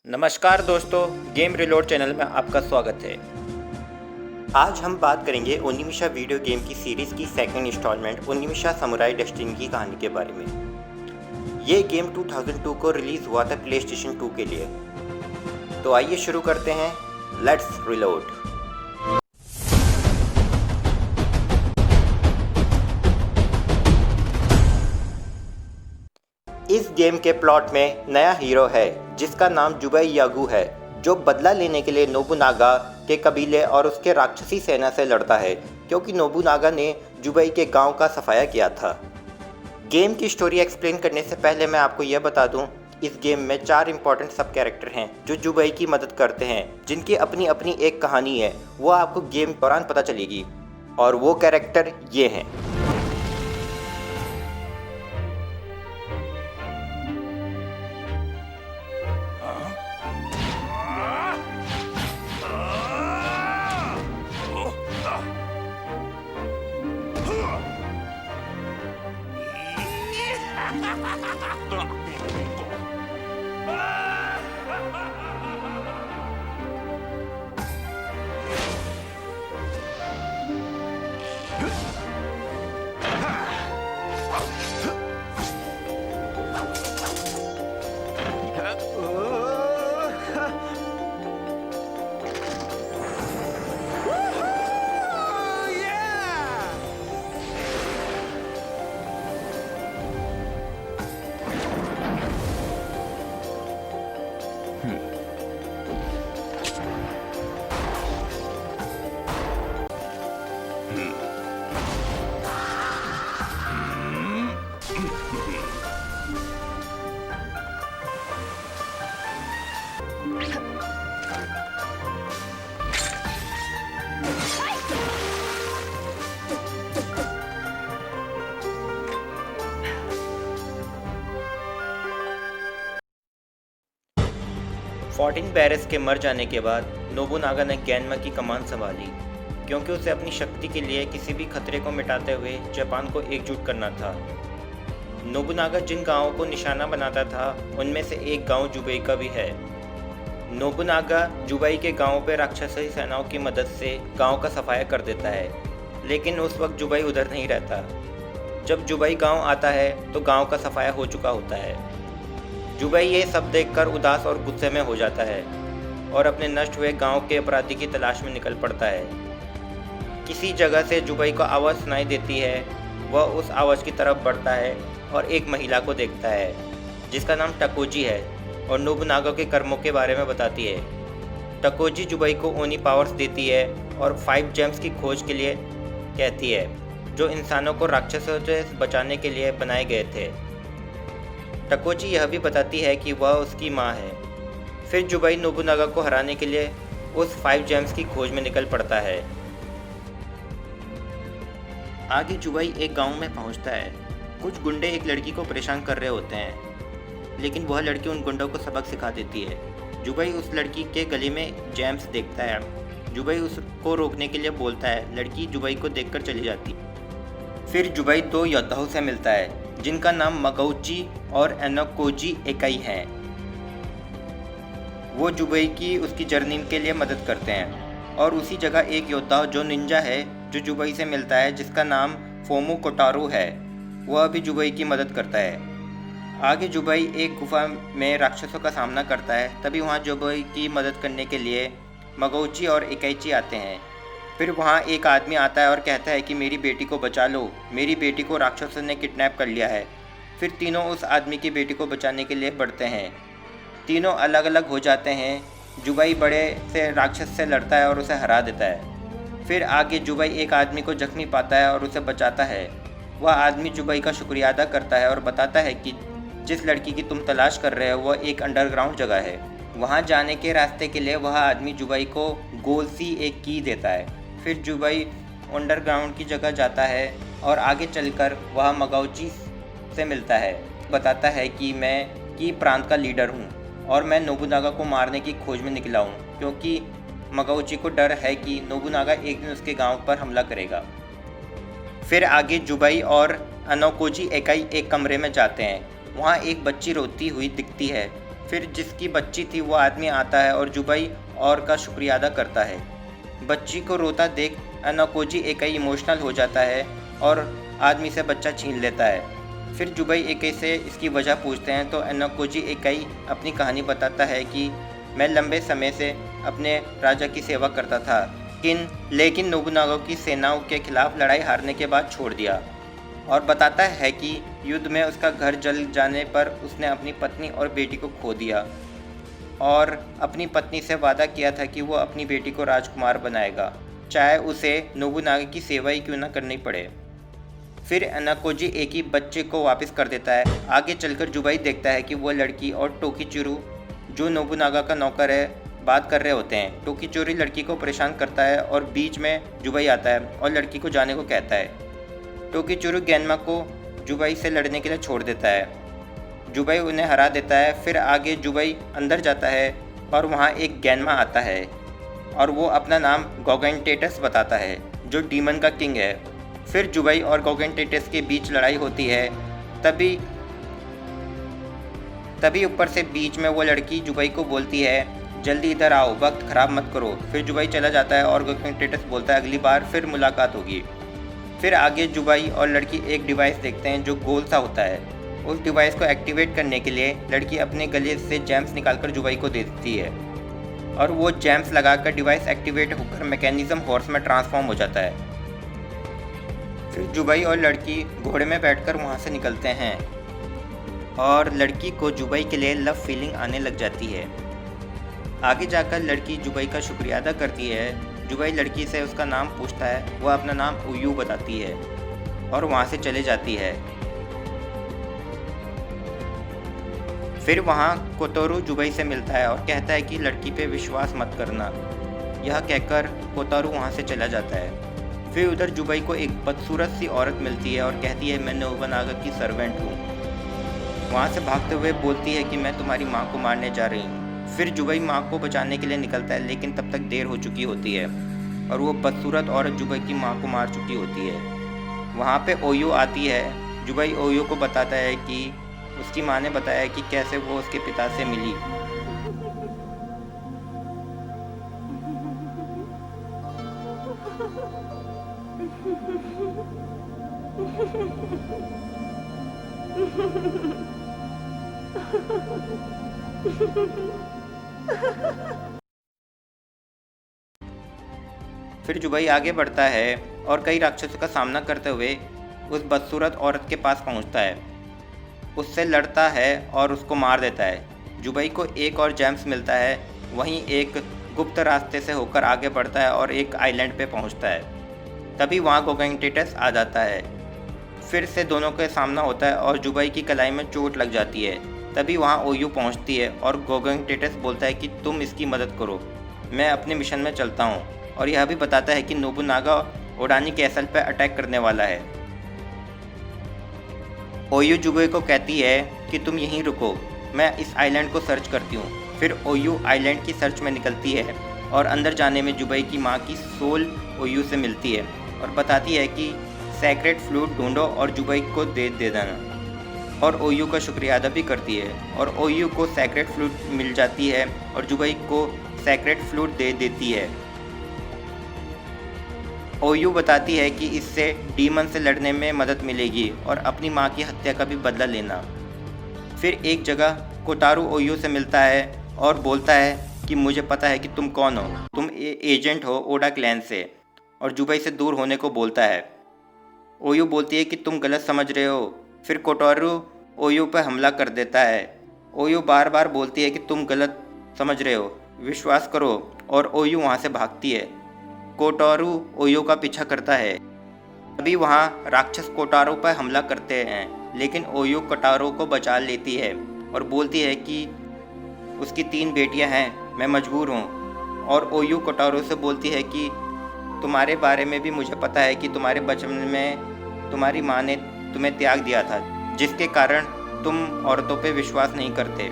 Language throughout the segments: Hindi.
नमस्कार दोस्तों, गेम रिलोड चैनल में आपका स्वागत है। आज हम बात करेंगे ओनिमिशा वीडियो गेम की सीरीज़ की सेकंड इंस्टॉलमेंट ओनिमिशा समुराई डेस्टिनी की कहानी के बारे में। ये गेम 2002 को रिलीज़ हुआ था प्लेस्टेशन 2 के लिए। तो आइए शुरू करते हैं, लेट्स रिलोड। इस गेम के प्लॉट में नया हीरो है जिसका नाम जुबाई यागू है, जो बदला लेने के लिए नोबुनागा के कबीले और उसके राक्षसी सेना से लड़ता है, क्योंकि नोबुनागा ने जुबाई के गांव का सफाया किया था। गेम की स्टोरी एक्सप्लेन करने से पहले मैं आपको यह बता दूं, इस गेम में 4 इंपॉर्टेंट सब कैरेक्टर हैं जो जुबाई की मदद करते हैं, जिनकी अपनी अपनी एक कहानी है। वो आपको गेम दौरान पता चलेगी, और वो कैरेक्टर ये हैं। फोर्टिन बैरस के मर जाने के बाद नोबुनागा ने गैनमा की कमान संभाली, क्योंकि उसे अपनी शक्ति के लिए किसी भी खतरे को मिटाते हुए जापान को एकजुट करना था। नोबुनागा जिन गांवों को निशाना बनाता था उनमें से एक गांव जुबाई का भी है। नोबुनागा जुबाई के गांवों पर राक्षसी सेनाओं की मदद से गांव का सफाया कर देता है, लेकिन उस वक्त जुबाई उधर नहीं रहता। जब जुबाई गांव आता है तो गांव का सफाया हो चुका होता है। जुबाई ये सब देखकर उदास और गुस्से में हो जाता है और अपने नष्ट हुए गांव के अपराधी की तलाश में निकल पड़ता है। किसी जगह से जुबाई को आवाज़ सुनाई देती है। वह उस आवाज़ की तरफ बढ़ता है और एक महिला को देखता है जिसका नाम टकोजी है और नोबुनागा के कर्मों के बारे में बताती है। टकोजी जुबाई को ओनी पावर्स देती है और 5 जेम्स की खोज के लिए कहती है, जो इंसानों को राक्षसों से बचाने के लिए बनाए गए थे। टकोजी यह भी बताती है कि वह उसकी माँ है। फिर जुबाई नोबुनागा को हराने के लिए उस 5 जेम्स की खोज में निकल पड़ता है। आगे जुबाई एक गांव में पहुंचता है। कुछ गुंडे एक लड़की को परेशान कर रहे होते हैं, लेकिन वह लड़की उन गुंडों को सबक सिखा देती है। जुबाई उस लड़की के गले में जेम्स देखता है। जुबाई उसको रोकने के लिए बोलता है। लड़की जुबाई को देखकर चली जाती। फिर जुबाई 2 योद्धाओं से मिलता है जिनका नाम मगौची और एनोकोजी एकाई है। वो जुबाई की उसकी जर्नी के लिए मदद करते हैं, और उसी जगह एक योद्धा जो निंजा है जो जुबाई से मिलता है, जिसका नाम फोमू कोटारू है, वह भी जुबाई की मदद करता है। आगे जुबाई एक गुफा में राक्षसों का सामना करता है। तभी वहाँ जुबाई की मदद करने के लिए मगौची और एकाईची आते हैं। फिर वहाँ एक आदमी आता है और कहता है कि मेरी बेटी को बचा लो, मेरी बेटी को राक्षसों ने किडनैप कर लिया है। फिर तीनों उस आदमी की बेटी को बचाने के लिए बढ़ते हैं। तीनों अलग अलग हो जाते हैं। जुबाई बड़े से राक्षस से लड़ता है और उसे हरा देता है। फिर आगे जुबाई एक आदमी को जख्मी पाता है और उसे बचाता है। वह आदमी जुबाई का शुक्रिया अदा करता है और बताता है कि जिस लड़की की तुम तलाश कर रहे हो वह एक अंडरग्राउंड जगह है। वहाँ जाने के रास्ते के लिए वह आदमी जुबाई को गोल सी एक की देता है। फिर जुबाई अंडरग्राउंड की जगह जाता है और आगे चलकर वह मगौची से मिलता है। बताता है कि मैं की प्रांत का लीडर हूँ और मैं नोबुनागा को मारने की खोज में निकला हूँ, क्योंकि मगौची को डर है कि नोबुनागा एक दिन उसके गांव पर हमला करेगा। फिर आगे जुबाई और अनोकोजी एकाई एक कमरे में जाते हैं। वहाँ एक बच्ची रोती हुई दिखती है। फिर जिसकी बच्ची थी वो आदमी आता है और जुबई और का शुक्रिया अदा करता है। बच्ची को रोता देख अनाकोजी एकाई इमोशनल हो जाता है और आदमी से बच्चा छीन लेता है। फिर जुबई एकाई से इसकी वजह पूछते हैं तो अनाकोजी एकाई अपनी कहानी बताता है कि मैं लंबे समय से अपने राजा की सेवा करता था, लेकिन नोबुनागा की सेनाओं के खिलाफ लड़ाई हारने के बाद छोड़ दिया। और बताता है कि युद्ध में उसका घर जल जाने पर उसने अपनी पत्नी और बेटी को खो दिया और अपनी पत्नी से वादा किया था कि वो अपनी बेटी को राजकुमार बनाएगा, चाहे उसे नोबुनागा की सेवा ही क्यों न करनी पड़े। फिर अनाकोजी एक ही बच्चे को वापस कर देता है। आगे चलकर जुबई देखता है कि वो लड़की और टोकीचिरो जो नोबुनागा का नौकर है बात कर रहे होते हैं। टोकीचिरो लड़की को परेशान करता है और बीच में जुबई आता है और लड़की को जाने को कहता है। टोकीचिरो गेनमा को जुबई से लड़ने के लिए छोड़ देता है। जुबई उन्हें हरा देता है। फिर आगे जुबई अंदर जाता है और वहाँ एक गेनमा आता है और वो अपना नाम गोगेंटेटस बताता है जो डीमन का किंग है। फिर जुबई और गोगेंटेटस के बीच लड़ाई होती है। तभी ऊपर से बीच में वो लड़की जुबई को बोलती है, जल्दी इधर आओ, वक्त ख़राब मत करो। फिर जुबई चला जाता है और गोगेंटेटस बोलता है अगली बार फिर मुलाकात होगी। फिर आगे जुबई और लड़की एक डिवाइस देखते हैं जो गोल सा होता है। उस डिवाइस को एक्टिवेट करने के लिए लड़की अपने गले से जेम्स निकालकर जुबई को दे देती है और वो जेम्स लगाकर डिवाइस एक्टिवेट होकर मैकेनिज्म हॉर्स में ट्रांसफॉर्म हो जाता है। फिर जुबई और लड़की घोड़े में बैठकर वहाँ से निकलते हैं और लड़की को जुबई के लिए लव फीलिंग आने लग जाती है। आगे जाकर लड़की जुबई का शुक्रिया अदा करती है। जुबई लड़की से उसका नाम पूछता है, वह अपना नाम ओयू बताती है और वहाँ से चले जाती है। फिर वहाँ कोतोरू जुबई से मिलता है और कहता है कि लड़की पे विश्वास मत करना। यह कहकर कोतोरू वहाँ से चला जाता है। फिर उधर जुबई को एक बदसूरत सी औरत मिलती है और कहती है मैं नोबुनागा की सर्वेंट हूँ। वहाँ से भागते हुए बोलती है कि मैं तुम्हारी माँ को मारने जा रही हूँ। फिर जुबई माँ को बचाने के लिए निकलता है लेकिन तब तक देर हो चुकी होती है और वो बदसूरत औरत जुबई की माँ को मार चुकी होती है। वहाँ पे ओयो आती है। जुबई ओयो को बताता है कि उसकी माँ ने बताया कि कैसे वो उसके पिता से मिली। फिर जुबई आगे बढ़ता है और कई राक्षसों का सामना करते हुए उस बदसूरत औरत के पास पहुंचता है, उससे लड़ता है और उसको मार देता है। जुबई को एक और जेम्स मिलता है। वहीं एक गुप्त रास्ते से होकर आगे बढ़ता है और एक आइलैंड पे पहुंचता है। तभी वहाँ गोगेंटेटस आ जाता है। फिर से दोनों का सामना होता है और जुबई की कलाई में चोट लग जाती है। तभी वहाँ ओयू पहुँचती है और गोगेंटेटस बोलता है कि तुम इसकी मदद करो, मैं अपने मिशन में चलता हूँ। और यह भी बताता है कि नोबुनागा ओडानी कैसल पर अटैक करने वाला है। ओयू जुबई को कहती है कि तुम यहीं रुको, मैं इस आइलैंड को सर्च करती हूँ। फिर ओयू आइलैंड की सर्च में निकलती है और अंदर जाने में जुबई की माँ की सोल ओयू से मिलती है और बताती है कि सैक्रेड फ्लूट ढूंढो और जुबई को दे देना। और ओयू का शुक्रिया अदा भी करती है और ओयू को सैक्रेड फ्लूट मिल जाती है और जुबई को सैक्रेड फ्लूट दे देती है। ओयू बताती है कि इससे डीमन से लड़ने में मदद मिलेगी और अपनी माँ की हत्या का भी बदला लेना। फिर एक जगह कोतारू ओयू से मिलता है और बोलता है कि मुझे पता है कि तुम कौन हो, तुम एजेंट हो ओडा क्लैन से, और जुबई से दूर होने को बोलता है। ओयू बोलती है कि तुम गलत समझ रहे हो। फिर कोतारू ओयू पर हमला कर देता है। ओयू बार बार बोलती है कि तुम गलत समझ रहे हो, विश्वास करो, और ओयू वहाँ से भागती है। कोटारू ओयो का पीछा करता है। अभी वहाँ राक्षस कोटारो पर हमला करते हैं लेकिन ओयो कोटारो को बचा लेती है और बोलती है कि उसकी 3 बेटियां हैं, मैं मजबूर हूँ। और ओयो कोटारो से बोलती है कि तुम्हारे बारे में भी मुझे पता है कि तुम्हारे बचपन में तुम्हारी माँ ने तुम्हें त्याग दिया था, जिसके कारण तुम औरतों पे विश्वास नहीं करते।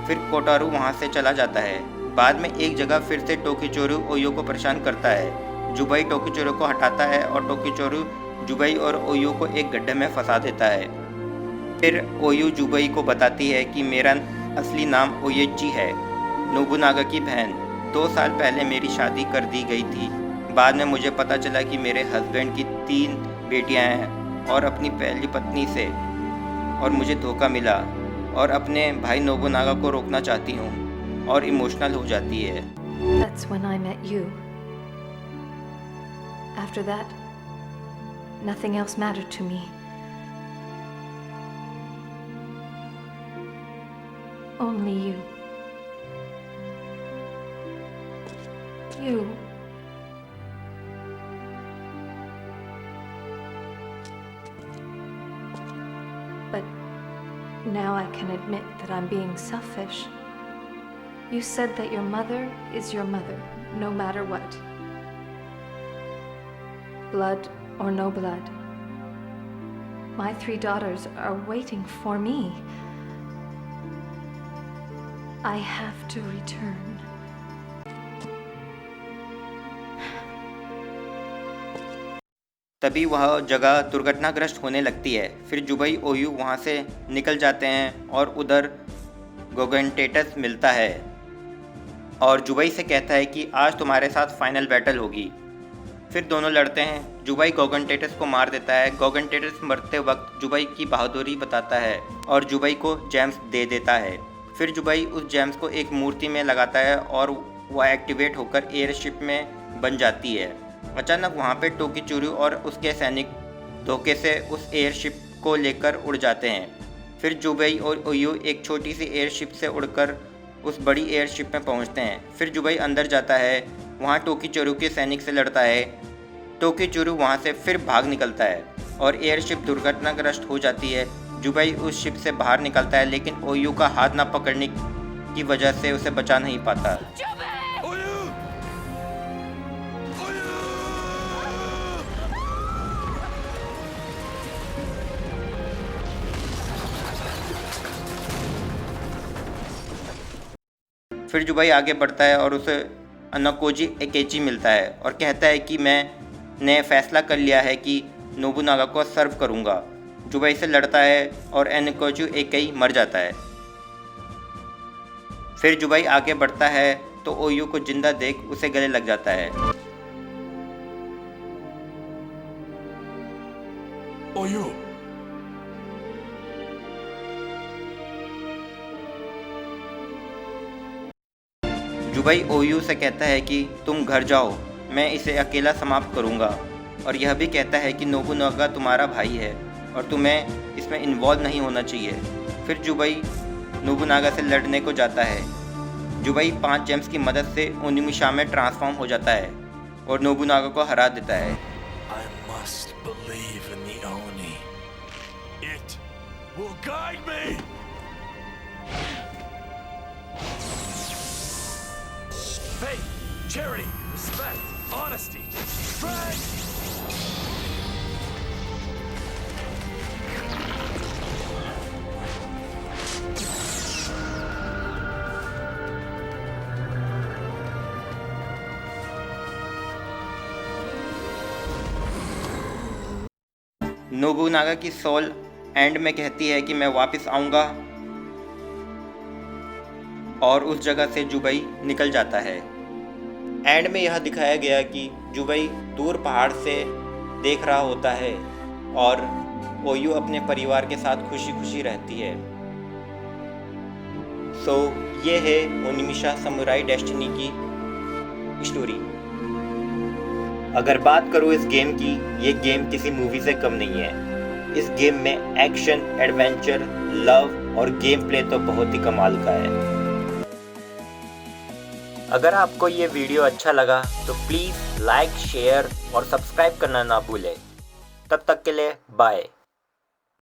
फिर कोटारू वहाँ से चला जाता है। बाद में एक जगह फिर से टोकीचोरू ओयो को परेशान करता है। जुबई टोकीचोरू को हटाता है और टोकीचोरू जुबई और ओयो को एक गड्ढे में फंसा देता है। फिर ओयू जुबई को बताती है कि मेरा असली नाम ओयेची है, नोबुनागा की बहन। 2 साल पहले मेरी शादी कर दी गई थी। बाद में मुझे पता चला कि मेरे हस्बैंड की 3 बेटियां हैं और अपनी पहली पत्नी से और मुझे धोखा मिला और अपने भाई नोबुनागा को रोकना चाहती हूँ और इमोशनल हो जाती है। That's when I met you. After that, nothing else mattered to me. Only you. You. But now I can admit that I'm being selfish. You said that your mother is your mother, no matter what. Blood or no blood. My 3 daughters are waiting for me. I have to return. तभी वह जगह दुर्घटनाग्रस्त होने लगती है। फिर जुबई ओयू वहाँ से निकल जाते हैं और उधर गोगनटेटस मिलता है और जुबई से कहता है कि आज तुम्हारे साथ फाइनल बैटल होगी। फिर दोनों लड़ते हैं। जुबई गोगनटेटस को मार देता है। गोगनटेटस मरते वक्त जुबई की बहादुरी बताता है और जुबई को जेम्स दे देता है। फिर जुबई उस जेम्स को एक मूर्ति में लगाता है और वह एक्टिवेट होकर एयरशिप में बन जाती है। अचानक वहाँ पे टोकीचुरु और उसके सैनिक धोखे से उस एयरशिप को लेकर उड़ जाते हैं। फिर जुबई और ओयू एक छोटी सी एयरशिप से उड़कर उस बड़ी एयरशिप में पहुँचते हैं। फिर जुबई अंदर जाता है, वहाँ टोकीचुरु के सैनिक से लड़ता है। टोकीचुरु वहाँ से फिर भाग निकलता है और एयरशिप दुर्घटनाग्रस्त हो जाती है। जुबई उस शिप से बाहर निकलता है लेकिन ओयू का हाथ न पकड़ने की वजह से उसे बचा नहीं पाता। फिर जुबई आगे बढ़ता है और उसे अनाकोजी एकेची मिलता है और कहता है कि मैंने फैसला कर लिया है कि नोबुनागा को सर्व करूंगा। जुबई से लड़ता है और अनाकोजी एकेई मर जाता है। फिर जुबई आगे बढ़ता है तो ओयू को जिंदा देख उसे गले लग जाता है। ओयू, जुबई ओयू से कहता है कि तुम घर जाओ, मैं इसे अकेला समाप्त करूंगा और यह भी कहता है कि नोबुनागा तुम्हारा भाई है और तुम्हें इसमें इन्वॉल्व नहीं होना चाहिए। फिर जुबई नोबुनागा से लड़ने को जाता है। जुबई 5 जेम्स की मदद से ओनिमिशा में ट्रांसफॉर्म हो जाता है और नोबुनागा को हरा देता है। I must believe in the Oni. It will guide me. Faith, charity, respect, honesty, strength. Nobunaga की सोल एंड में कहती है कि मैं वापस आऊँगा और उस जगह से जुबई निकल जाता है। एंड में यह दिखाया गया कि जुबई दूर पहाड़ से देख रहा होता है और ओयू अपने परिवार के साथ खुशी खुशी रहती है। सो ये है ओनिमिशा समुराई डेस्टिनी की स्टोरी। अगर बात करूँ इस गेम की, ये गेम किसी मूवी से कम नहीं है। इस गेम में एक्शन, एडवेंचर, लव और गेम प्ले तो बहुत ही कमाल का है। अगर आपको ये वीडियो अच्छा लगा तो प्लीज़ लाइक, शेयर और सब्सक्राइब करना ना भूलें। तब तक के लिए बाय।